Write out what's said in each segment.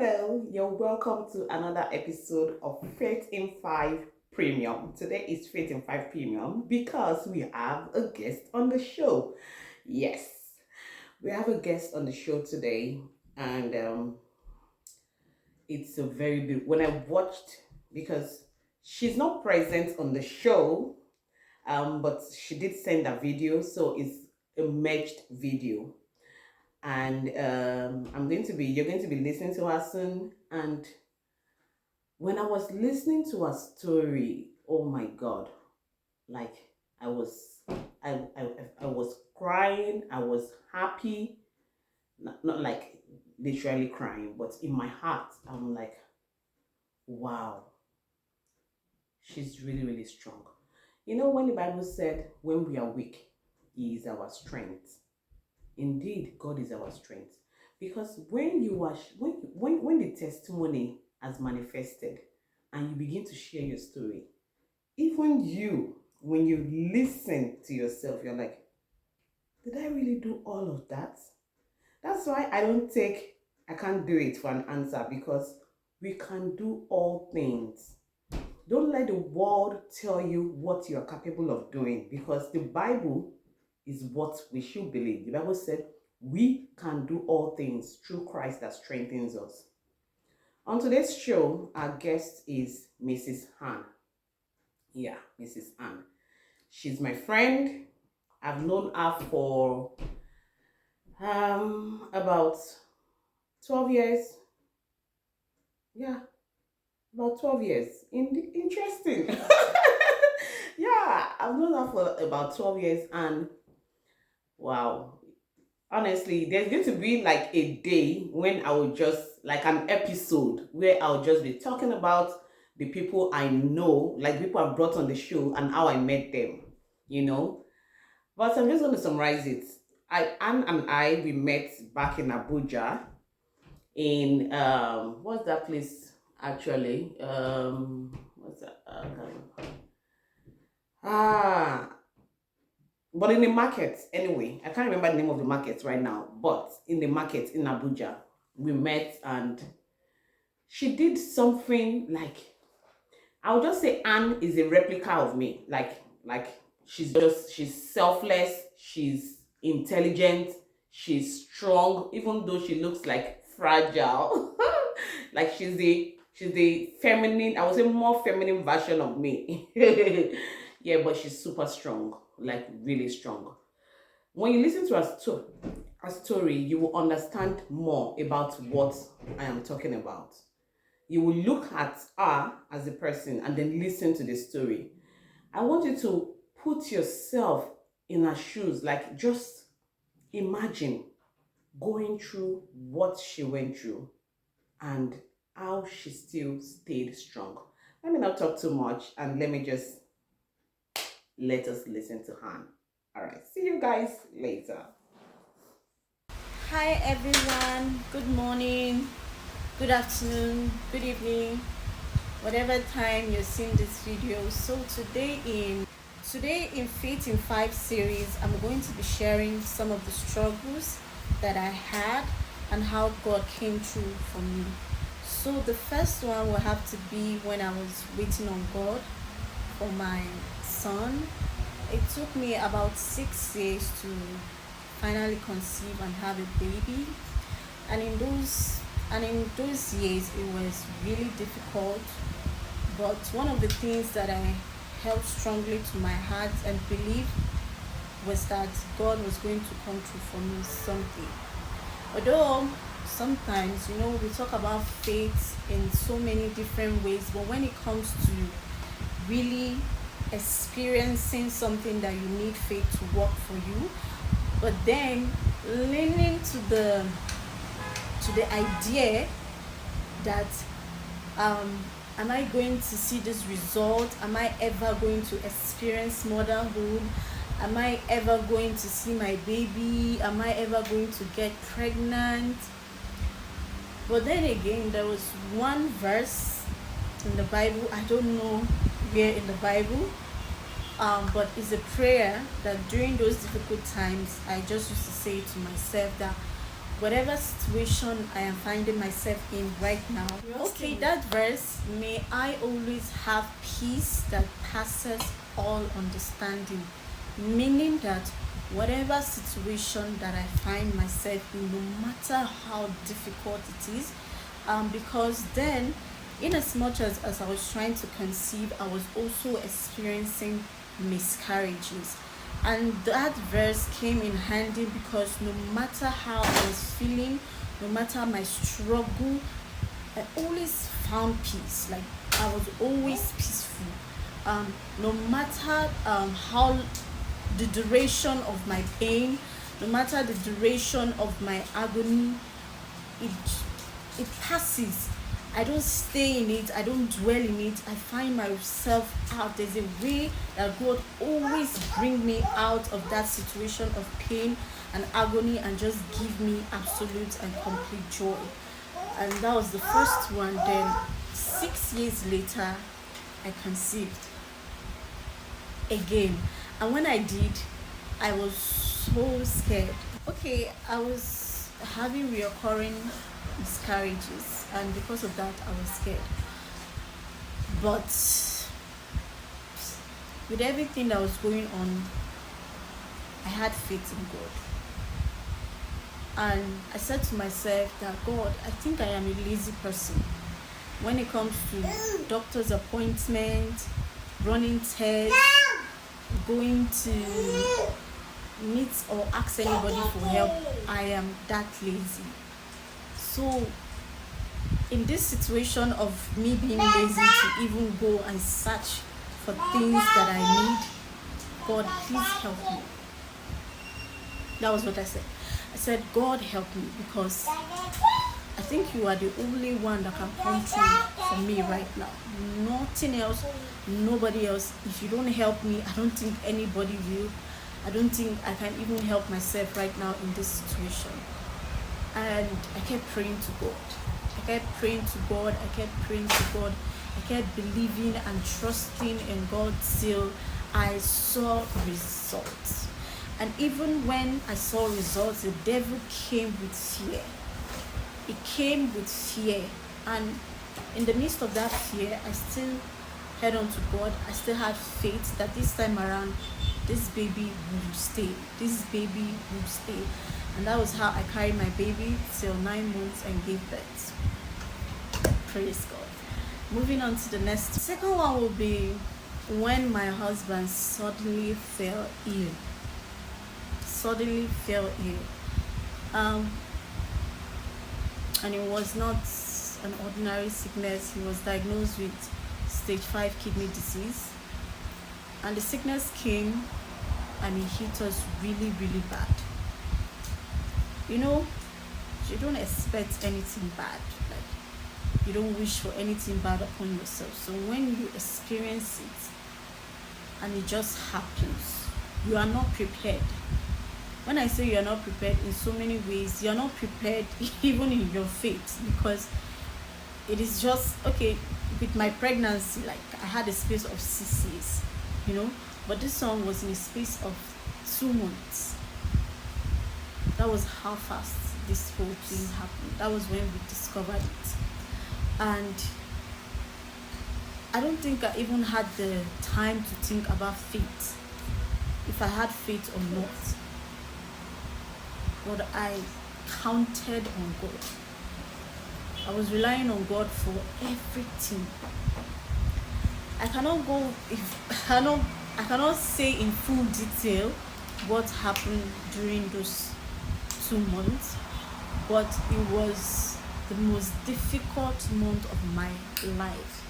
Hello, you're welcome to another episode of Faith in 5 Premium. Today is Faith in 5 Premium because we have a guest on the show. Yes, we have a guest on the show today, and it's a very big. When I watched, because she's not present on the show, but she did send a video, so it's a merged video. And you're going to be listening to her soon. And when I was listening to her story, oh my God, like I was, I was crying. I was happy, not like literally crying, but in my heart, I'm like, wow, she's really, really strong. You know, when the Bible said, when we are weak, He is our strength. Indeed, God is our strength. Because when you are when the testimony has manifested and you begin to share your story, even you, when you listen to yourself, you're like, did I really do all of that? That's why I can't do it for an answer, because we can do all things. Don't let the world tell you what you are capable of doing, because the Bible is what we should believe. The Bible said we can do all things through Christ that strengthens us. On today's show, our guest is Mrs. Han. Yeah, Mrs. Han. She's my friend. I've known her for about 12 years. Yeah, about 12 years. Interesting. Yeah, I've known her for about 12 years, and wow. Honestly, there's going to be like a day when I will just, like an episode where I'll just be talking about the people I know, like people I've brought on the show and how I met them, you know. But I'm just going to summarize it. Anne and I, we met back in Abuja in, what's that place actually? What's that? But in the market, anyway, I can't remember the name of the market right now, but in the market in Abuja, we met, and she did something like, I'll just say Anne is a replica of me. Like she's selfless, she's intelligent, she's strong, even though she looks like fragile. Like she's the feminine, I would say more feminine version of me. Yeah, but she's super strong, like really strong. When you listen to her story, you will understand more about what I am talking about. You will look at her as a person and then listen to the story. I want you to put yourself in her shoes, like just imagine going through what she went through and how she still stayed strong. Let me not talk too much, and let us listen to Han. All right, see you guys later. Hi everyone, good morning, good afternoon, good evening, whatever time you're seeing this video. So today in Faith in 5 series, I'm going to be sharing some of the struggles that I had and how God came through for me. So the first one will have to be when I was waiting on God for my son. It took me about 6 years to finally conceive and have a baby, and in those years it was really difficult. But one of the things that I held strongly to my heart and believed was that God was going to come through for me something. Although sometimes, we talk about faith in so many different ways, but when it comes to really experiencing something that you need faith to work for you, but then leaning to the idea that am I going to see this result? Am I ever going to experience motherhood? Am I ever going to see my baby? Am I ever going to get pregnant? But then again, there was one verse in the Bible, I don't know where in the Bible, but it's a prayer that during those difficult times I just used to say to myself that whatever situation I am finding myself in right now. Okay, that verse, may I always have peace that passes all understanding, meaning that whatever situation that I find myself in, no matter how difficult it is, because then, in as much as I was trying to conceive, I was also experiencing miscarriages. And that verse came in handy because no matter how I was feeling, no matter my struggle, I always found peace. Like, I was always peaceful. No matter how the duration of my pain, no matter the duration of my agony, it passes. I don't stay in it, I don't dwell in it. I find myself out. There's a way that God always bring me out of that situation of pain and agony and just give me absolute and complete joy. And that was the first one. Then 6 years later, I conceived again. And when I did, I was so scared. Okay, I was having reoccurring miscarriages, and because of that I was scared. But with everything that was going on, I had faith in God. And I said to myself that, God, I think I am a lazy person when it comes to doctor's appointment, running tests, going to meet or ask anybody for help. I am that lazy. So in this situation of me being lazy to even go and search for things that I need, God, please help me. That was what I said. I said, God, help me, because I think you are the only one that can come through for me right now. Nothing else, nobody else. If you don't help me, I don't think anybody will. I don't think I can even help myself right now in this situation. And I kept praying to God. I kept praying to God. I kept praying to God. I kept believing and trusting in God till I saw results. And even when I saw results, the devil came with fear. It came with fear. And in the midst of that fear, I still held on to God. I still had faith that this time around, this baby will stay. This baby will stay. And that was how I carried my baby till 9 months and gave birth. Praise God. Moving on to the next. The second one will be when my husband suddenly fell ill. Suddenly fell ill. And it was not an ordinary sickness. He was diagnosed with stage 5 kidney disease. And the sickness came and it hit us really, really bad. You know, you don't expect anything bad. Like, you don't wish for anything bad upon yourself. So when you experience it and it just happens, you are not prepared. When I say you are not prepared, in so many ways, you are not prepared even in your faith, because it is just, okay, with my pregnancy, like I had a space of 6 years, you know, but this one was in a space of 2 months. That was how fast this whole thing happened. That was when we discovered it. And I don't think I even had the time to think about faith, if I had faith or not. But I counted on God. I was relying on God for everything. I cannot say in full detail what happened during those 2 months, but it was the most difficult month of my life.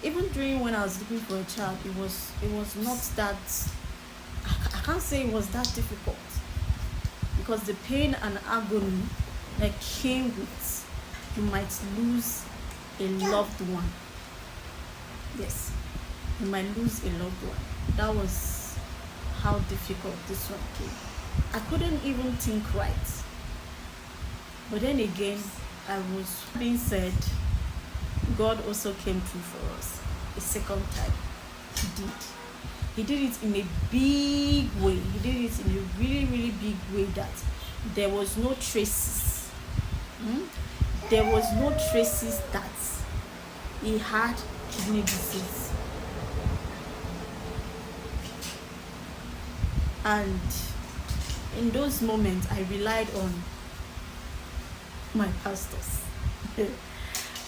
Even during when I was looking for a child, it was not that, I can't say it was that difficult, because the pain and agony that came with, you might lose a loved one. Yes, you might lose a loved one. That was how difficult this one came. I couldn't even think right. But then again, I was being said, God also came through for us a second time. He did. He did it in a big way. He did it in a really, really big way that there was no traces. There was no traces that he had kidney disease. And in those moments, I relied on my pastors.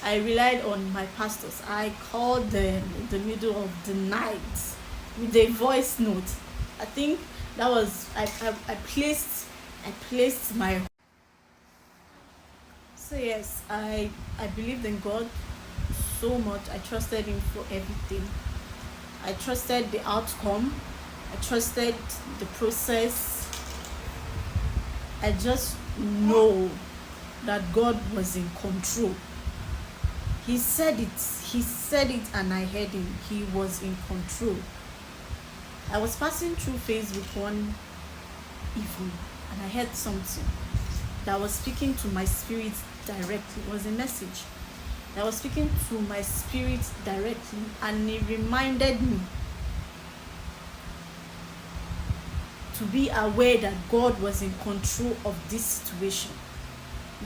I relied on my pastors. I called them in the middle of the night with a voice note. I think that was I placed my. So yes, I believed in God so much. I trusted him for everything. I trusted the outcome. I trusted the process. I just know that God was in control. He said it and I heard him. He was in control. I was passing through Facebook one evening and I heard something that was speaking to my spirit directly. It was a message that was speaking to my spirit directly, and it reminded me to be aware that God was in control of this situation.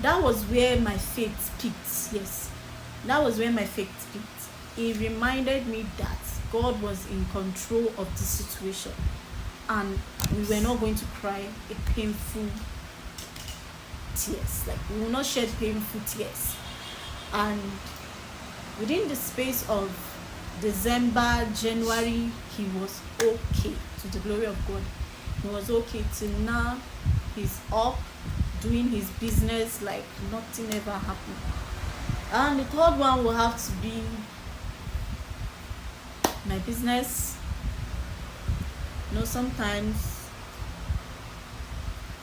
That was where my faith peaked. Yes, that was where my faith peaked. It reminded me that God was in control of this situation, and we were not going to cry a painful tears. Like, we will not shed painful tears. And within the space of December, January, he was okay, to the glory of God. He was okay till now. He's up doing his business like nothing ever happened. And the third one will have to be my business. You know, sometimes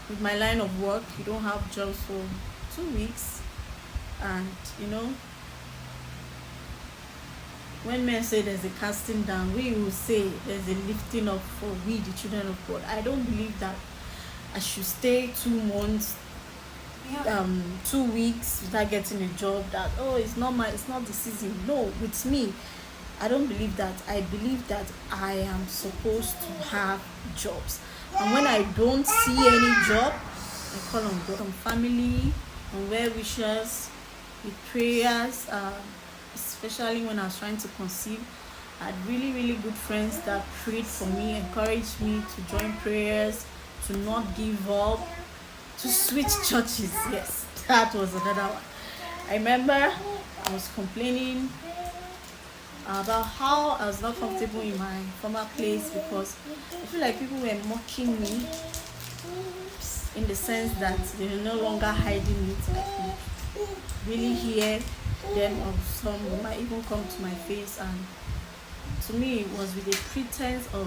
with my line of work, you don't have jobs for 2 weeks, and you know, when men say there's a casting down, we will say there's a lifting up for we, the children of God. I don't believe that I should stay 2 months, 2 weeks without getting a job. That, oh, it's not the season. No, with me, I don't believe that. I believe that I am supposed to have jobs. And when I don't see any job, I call on God, on family, on well wishers, with prayers. Especially when I was trying to conceive, I had really, really good friends that prayed for me, encouraged me to join prayers, to not give up, to switch churches. Yes, that was another one. I remember I was complaining about how I was not comfortable in my former place because I feel like people were mocking me, in the sense that they were no longer hiding it. I could really hear them, or some might even come to my face, and to me it was with a pretense of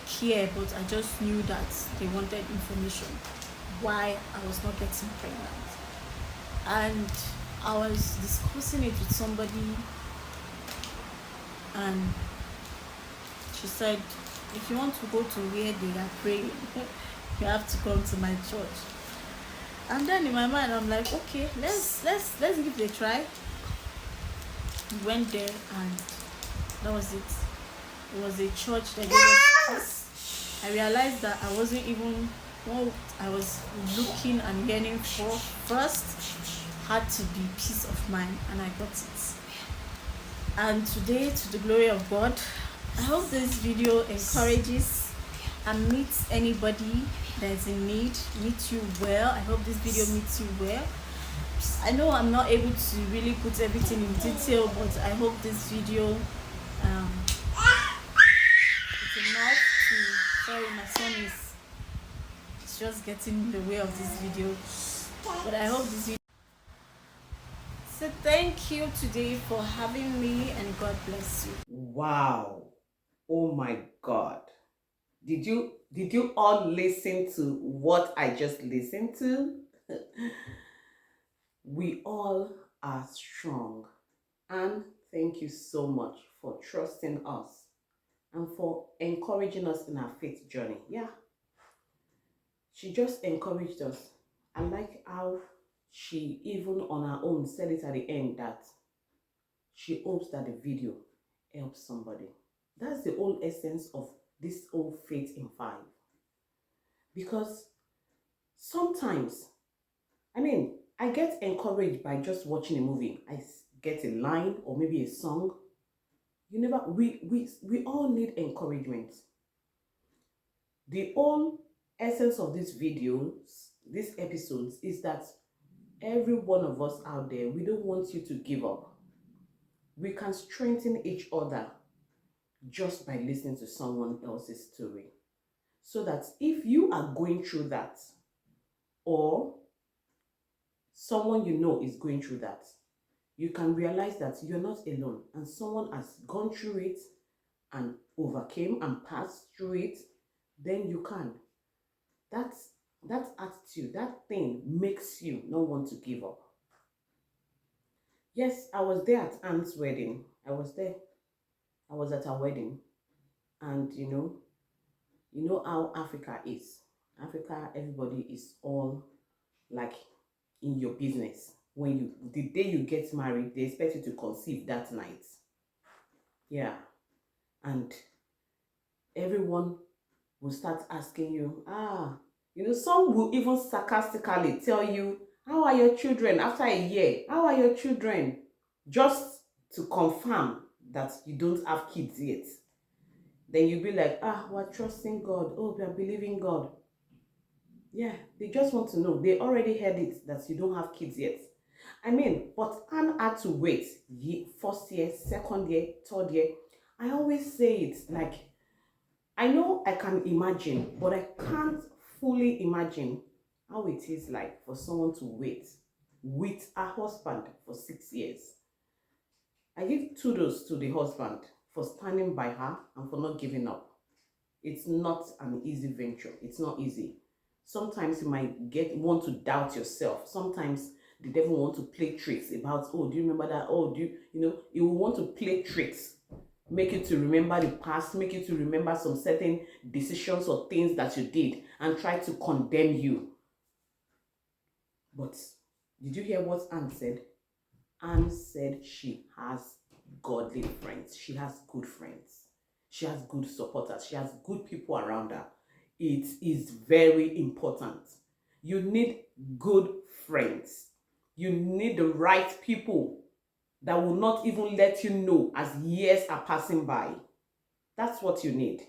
care, but I just knew that they wanted information why I was not getting pregnant. And I was discussing it with somebody, and she said, if you want to go to where they are praying, you have to come to my church. And then in my mind I'm like, okay, let's give it a try. We went there, and that was it. It was a church that gave us peace. I realized that I wasn't even what I was looking and yearning for first had to be peace of mind, and I got it. And today, to the glory of God, I hope this video encourages and meets anybody that is in need, meets you well. I hope this video meets you well. I know I'm not able to really put everything in detail, but I hope this video is enough to. Sorry, my son is just getting in the way of this video, but I hope this video. So thank you today for having me, and God bless you. Wow. Oh my God. Did you all listen to what I just listened to? We all are strong. And thank you so much for trusting us and for encouraging us in our faith journey. Yeah. She just encouraged us. I like how she, even on her own, said it at the end that she hopes that the video helps somebody. That's the whole essence of this whole faith in 5. Because Sometimes, I get encouraged by just watching a movie. Get a line or maybe a song. We all need encouragement. The whole essence of these videos, these episodes, is that every one of us out there, we don't want you to give up. We can strengthen each other just by listening to someone else's story. So that if you are going through that, or someone you know is going through that, you can realize that you're not alone and someone has gone through it and overcame and passed through it, then you can. That attitude, that thing makes you not want to give up. Yes, I was there at Anne's wedding. I was there. I was at her wedding. And you know how Africa is. Africa, everybody is all like in your business. The day you get married, they expect you to conceive that night. Yeah. And everyone will start asking you, some will even sarcastically tell you, how are your children after a year? How are your children? Just to confirm that you don't have kids yet. Then you'll be like, we're trusting God. Oh, we're believing God. Yeah, they just want to know. They already heard it that you don't have kids yet. But Anne had to wait first year, second year, third year. I always say it like, I know I can imagine, but I can't fully imagine how it is like for someone to wait with a husband for 6 years. I give kudos to the husband for standing by her and for not giving up. It's not an easy venture. It's not easy. Sometimes you might want to doubt yourself. Sometimes the devil want to play tricks about, do you remember that? He will want to play tricks. Make you to remember the past, make you to remember some certain decisions or things that you did and try to condemn you. But did you hear what Anne said? Anne said she has godly friends. She has good friends. She has good supporters. She has good people around her. It is very important. You need good friends. You need the right people that will not even let you know as years are passing by. That's what you need.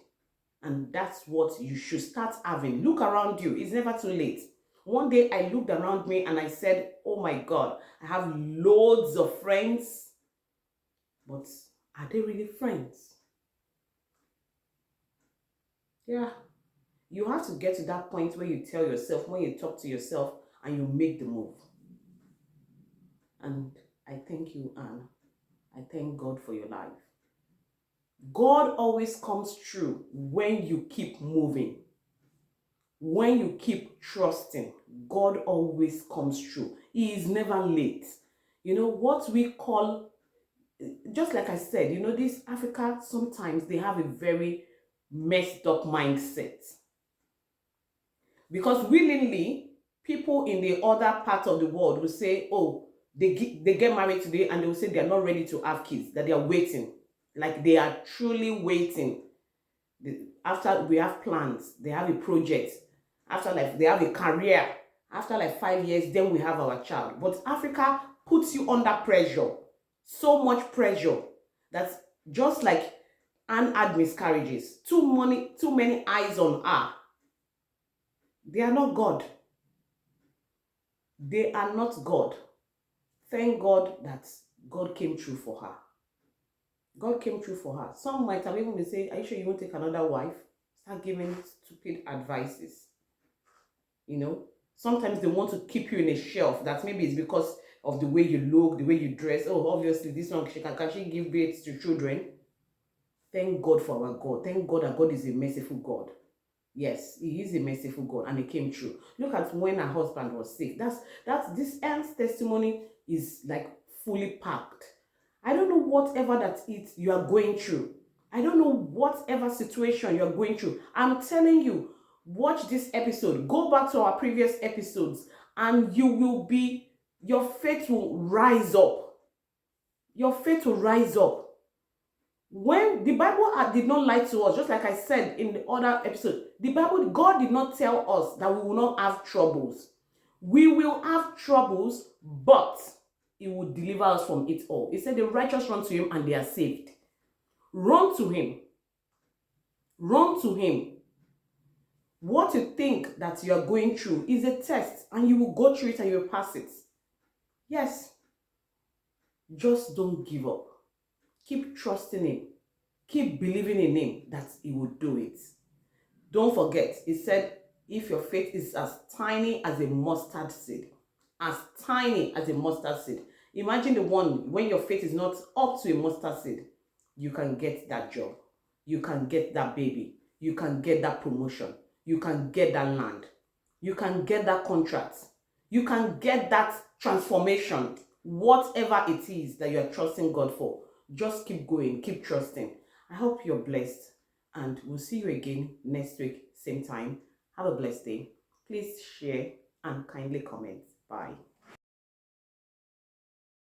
And that's what you should start having. Look around you. It's never too late. One day I looked around me and I said, oh my God, I have loads of friends. But are they really friends? Yeah. You have to get to that point where you tell yourself, when you talk to yourself and you make the move. And I thank you, Anne. I thank God for your life. God always comes through when you keep moving. When you keep trusting, God always comes through. He is never late. What we call, just like I said, this Africa, sometimes they have a very messed up mindset. Because willingly, people in the other part of the world will say, they get married today and they will say they are not ready to have kids, that they are waiting. Like they are truly waiting. After we have plans, they have a project. After they have a career. After 5 years, then we have our child. But Africa puts you under pressure. So much pressure. That's just like Anne had miscarriages. Too many eyes on her. They are not God. They are not God. Thank God that God came through for her. God came through for her. Some might have even been saying, are you sure you won't take another wife? Start giving stupid advices. Sometimes they want to keep you in a shelf. That maybe it's because of the way you look, the way you dress. Oh, obviously, this one, can she give birth to children? Thank God for our God. Thank God that God is a merciful God. Yes, he is a merciful God, and he came true. Look at when her husband was sick. That's this Anne's testimony is like fully packed. I don't know whatever you are going through. I don't know whatever situation you're going through. I'm telling you, watch this episode. Go back to our previous episodes and your faith will rise up. Your faith will rise up. When the Bible did not lie to us, just like I said in the other episode, the Bible, God did not tell us that we will not have troubles. We will have troubles, but He will deliver us from it all. He said the righteous run to Him and they are saved. Run to Him. Run to Him. What you think that you are going through is a test, and you will go through it and you will pass it. Yes. Just don't give up. Keep trusting Him. Keep believing in Him that He will do it. Don't forget, He said, if your faith is as tiny as a mustard seed, as tiny as a mustard seed. Imagine the one when your faith is not up to a mustard seed, you can get that job. You can get that baby. You can get that promotion. You can get that land. You can get that contract. You can get that transformation. Whatever it is that you are trusting God for, just keep going, keep trusting. I hope you're blessed, and we'll see you again next week, same time. Have a blessed day. Please share and kindly comment. Bye.